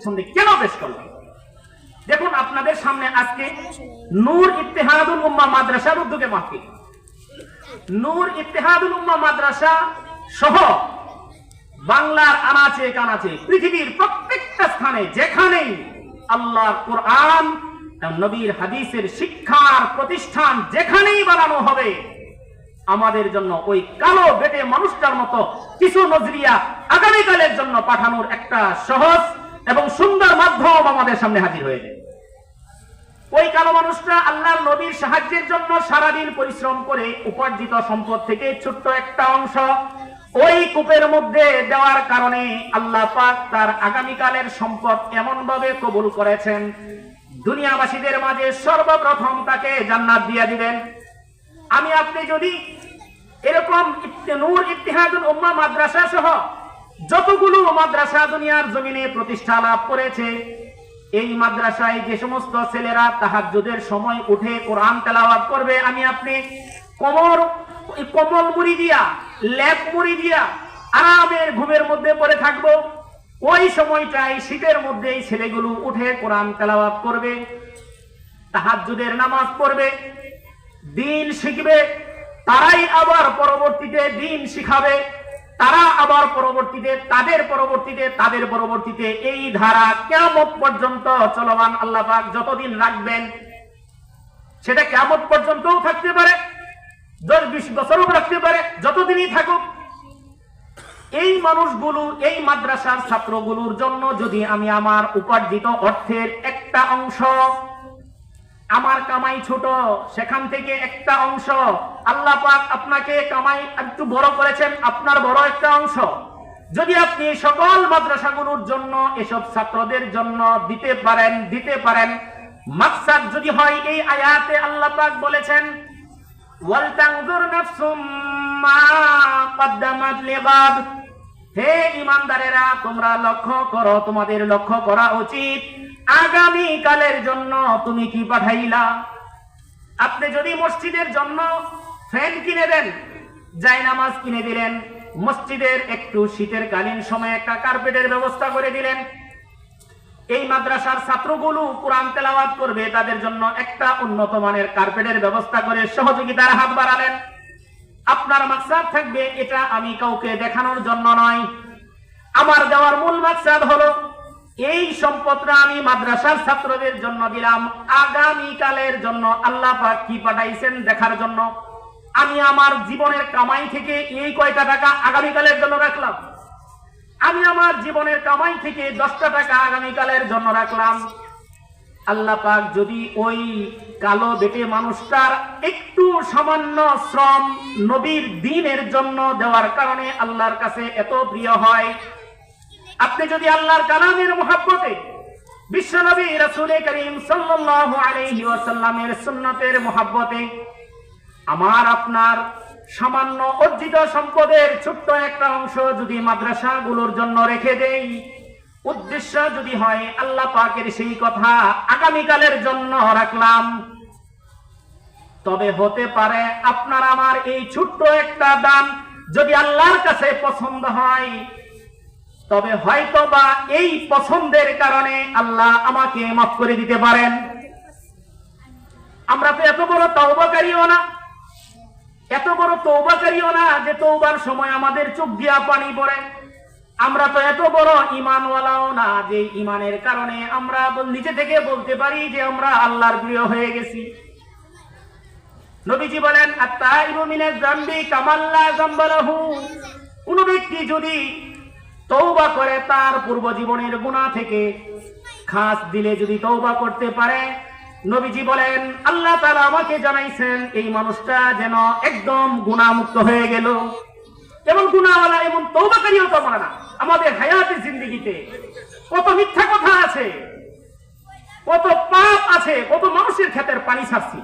সামনে কেন পেশ করলাম? দেখুন, আপনাদের সামনে আজকে নূর ইত্তেহাদুল উম্মাহ মাদ্রাসার উদ্যোগে মাহফিল। নূর ইত্তেহাদুল উম্মাহ মাদ্রাসা সহ বাংলার আনাচে কানাচে পৃথিবীর প্রত্যেকটা স্থানে যেখানেই আল্লাহর কোরআন নবীর হাদিসের শিক্ষার প্রতিষ্ঠান যেখানেই বানানো হবে, আমাদের জন্য ওই কালো বেটে মানুষটার মতো কিছু নজরিয়া আগামীকালের জন্য পাঠানোর একটা সহজ এবং সুন্দর মাধ্যম আমাদের সামনে হাজির হয়ে যায়। ওই কালো মানুষটা আল্লাহর নবীর সাহায্যের জন্য সারাদিন পরিশ্রম করে উপার্জিত সম্পদ থেকে ছোট্ট একটা অংশ ওই কূপের মধ্যে দেওয়ার কারণে আল্লাহ পাক তার আগামীকালের সম্পদ এমন ভাবে কবুল করেছেন, দুনিয়াবাসীদের মাঝে সর্বপ্রথম তাকে জান্নাত দিয়ে দিবেন। আমি আপনি যদি এরকম নূর ইত্তেহাদুল উম্মাহ মাদ্রাসা সহ যতগুলো মাদ্রাসা দুনিয়ার জমিনে প্রতিষ্ঠা লাভ করেছে, এই মাদ্রাসায় যে সমস্ত ছেলেরা তাহাজ্জুদের সময় উঠে কোরআন তেলাওয়াত করবে, আমি আপনি কমল মুড়ি দিয়া, লেপ মুড়ি দিয়া আরামের ঘুমের মধ্যে পড়ে থাকবো। ওই সময়টাই শীতের মধ্যে এই ছেলেগুলো উঠে কোরআন তেলাওয়াত করবে, তাহাজ্জুদের নামাজ পড়বে, দিন শিখবে, তারাই আবার পরবর্তীতে দিন শিখাবে, তারা আবার পরবর্তীতে তাদের পরবর্তীতে এই ধারা কিয়ামত পর্যন্ত চলমান আল্লাহ পাক যতদিন রাখবেন, সেটা কিয়ামত পর্যন্তও থাকতে পারে, 10-20 বছরও রাখতে পারে, যতদিনই থাকুক। এই মানুষগুলো, এই মাদ্রাসার ছাত্রগুলোর জন্য যদি আমি আমার উপার্জিত অর্থের একটা অংশ, আমার কামাই ছোট, সেখান থেকে একটা অংশ, আল্লাহ পাক আপনাকে কামাই একটু বড় করেছেন, আপনার বড় একটা অংশ যদি আপনি সকল মাদ্রাসাগুলোর জন্য, এসব ছাত্রদের জন্য দিতে পারেন, মাকসাদ যদি হয় এই আয়াতে আল্লাহ পাক বলেছেন ওয়াল তানজুর নাফসুম মা কদ্দামাত লিগাদ, হে ঈমানদারেরা তোমরা লক্ষ্য করো, তোমাদের লক্ষ্য করা উচিত আগামী কালের জন্য তুমি কি পাঠাইলা। আপনি যদি মসজিদের জন্য ফ্যান কিনে দেন, জায়নামাজ কিনে দিলেন, মসজিদের একটু শীতের কালীন সময়ে একটা কার্পেটের ব্যবস্থা করে দিলেন, এই মাদ্রাসার ছাত্রগুলো কোরআন তেলাওয়াত করবে, তাদের জন্য একটা উন্নত মানের কার্পেটের ব্যবস্থা করে সহযোগিতার হাত বাড়ালেন, আপনার মাকসাদ থাকবে এটা আমি কাউকে দেখানোর জন্য নয়, আমার দেওয়ার মূল মাকসাদ হলো এই সম্পদটা আমি মাদ্রাসার ছাত্রদের জন্য দিলাম, আগামী কালের জন্য আল্লাহ পাক কি পাঠাইছেন দেখার জন্য। আমি আমার জীবনের কামাই থেকে এই কয়টা টাকা আগামী কালের জন্য রাখলাম, আমি আমার জীবনের কামাই থেকে 10টা টাকা আগামী কালের জন্য রাখলাম। আল্লাহ পাক যদি ওই কালো বেটে মানুষটার একটু সামান্য শ্রম নবীর দ্বীনের জন্য দেওয়ার কারণে আল্লাহর কাছে এত প্রিয় হয়, আপনি যদি আল্লাহর কালামের মুহাব্বতে, বিশ্বনবী রাসূল করিম সাল্লাল্লাহু আলাইহি ওয়াসাল্লামের সুন্নতের মুহাব্বতে আমার আপনার সামান্য অর্জিত সম্পদের ছোট্ট একটা অংশ যদি মাদ্রাসাগুলোর জন্য রেখে দেই, উদ্দেশ্য যদি হয় আল্লাহ পাকের সেই কথা আগামীকালের জন্য রাখলাম, তবে হতে পারে আপনার আমার এই ছোট্ট একটা দান যদি আল্লাহর কাছে পছন্দ হয়, তবে হয়তো বা এই পছন্দের কারণে আল্লাহ আমাকে মাফ করে দিতে পারেন। আমরা তো এত বড় তওবাকারীও না, যে তওবার সময় আমাদের চোখ দিয়া পানি পড়ে। আমরা তো এত বড় ঈমানওয়ালাও না যে ঈমানের কারণে আমরা নিজে থেকে বলতে পারি যে আমরা আল্লাহর প্রিয় হয়ে গেছি। নবীজি বলেন আত-তাইবু মিনাজ যামবি কামান লা যামবা লাহু, কোন ব্যক্তি যদি তওবা করে তার পূর্ব জীবনের গুনাহ থেকে খাস দিলে যদি তওবা করতে পারে, নবীজি বলেন আল্লাহ তাআলা আমাকে জানাইছেন এই মানুষটা যেন একদম গুনাহমুক্ত হয়ে গেল। এমন গুনাহওয়ালা, এমন তওবাকারীও তো আমরা না। আমাদের হায়াতের জিন্দেগিতে কত মিথ্যা কথা আছে, কত পাপ আছে, কত মানুষের ক্ষেতের পানি ছাড়ছি,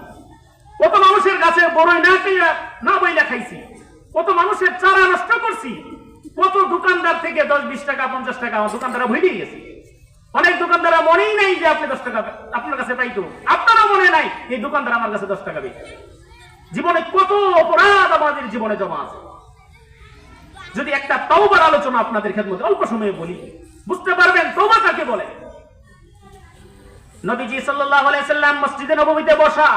কত মানুষের গাছে বড়ই না বইলা খাইছি, কত মানুষের চারা নষ্ট করছি, কত দোকানদার থেকে 10-20 টাকা 50 টাকা আমার দোকানদারা ভুলে গেছে। অনেক দোকানদারা মনেই নাই যে আপনি 10 টাকা আপনার কাছে পাইতো, আপনারও মনে নাই এই দোকানদার আমার কাছে 10 টাকা পেয়েছে। জীবনে কত অপরাধ আমাদের জীবনে জমা আছে। যদি একটা তওবার আলোচনা আপনাদের খেদমতে অল্প সময়ে বলি, বুঝতে পারবেন তওবা কাকে বলে। নবীজি সাল্লাল্লাহু আলাইহি সাল্লাম মসজিদে নববীতে বসা,